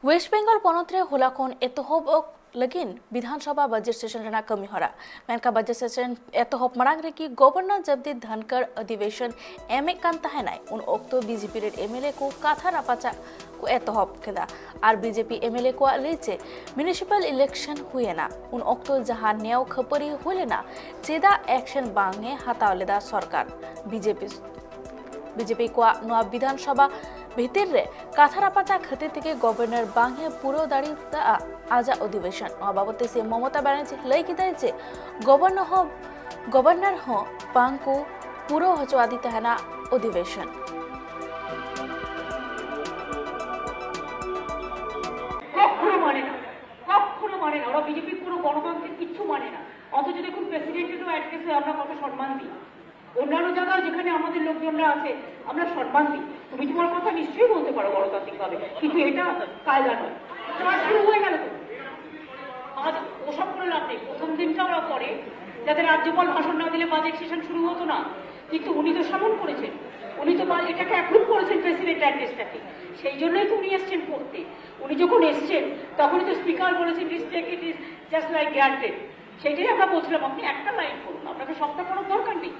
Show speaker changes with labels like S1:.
S1: Waste Bengal पनत रे होला खन एतहब लगिन विधानसभा बजट सेशन रेना कमी हरा मेनका बजट सेशन एतहब मरांग रे की गवर्नर जगदीप धनखड़ अधिवेशन एमे कान तहनाय उन ओक्तो बीजेपी रे एमएलए को काथा रापाचा को एतहब केदा और बीजेपी एमएलए को लेचे म्युनिसिपल इलेक्शन हुएना उन ओक्तो जहां न्याय खपरी होलेना चेदा एक्शन बांगे हताव लेदा सरकार बीजेपी को नवा विधानसभा भीतर रे काथारापाचा खातिर থেকে गवर्नर बांगे पुरो दाड़ी आजा अधिवेशन बाबते से ममता बनर्जी लई किदाय जे गवर्नर हो बांग को पुरो हचवा दिते हना अधिवेशन
S2: কখনো মানে না ওরা বিজেপি পুরো গণতন্ত্রের কিছু মানে না অথচ দেখুন প্রেসিডেন্টেরও অ্যাড্রেসে আমরা কত সম্মান দিই অন্যান্য জায়গায় যেখানে আমাদের লোকজনরা আছে আমরা সম্মান দিই তুমি তোমার কথা নিশ্চয়ই বলতে পারো গণতান্ত্রিকভাবে কিন্তু এটা কায়দা নয় তোমার শুরু হয়ে গেল তো আজ ওসব করে লাভ নেই প্রথম দিনটা ওরা করে যাতে রাজ্যপাল ভাষণ না দিলে বাজেট সেশন শুরু হতো না কিন্তু উনি তো সামন করেছেন উনি তো এটাকে অ্যাপ্রুভ করেছেন প্রেসিডেন্ট অ্যাড্রেসটাকে সেই জন্যই তো উনি এসছেন পড়তে উনি যখন এসছেন তখনই তো স্পিকার বলেছেন it is just like granted সেটাই আমরা বলছিলাম আপনি একটা লাইন করুন আপনাকে সবটা করার দরকার নেই।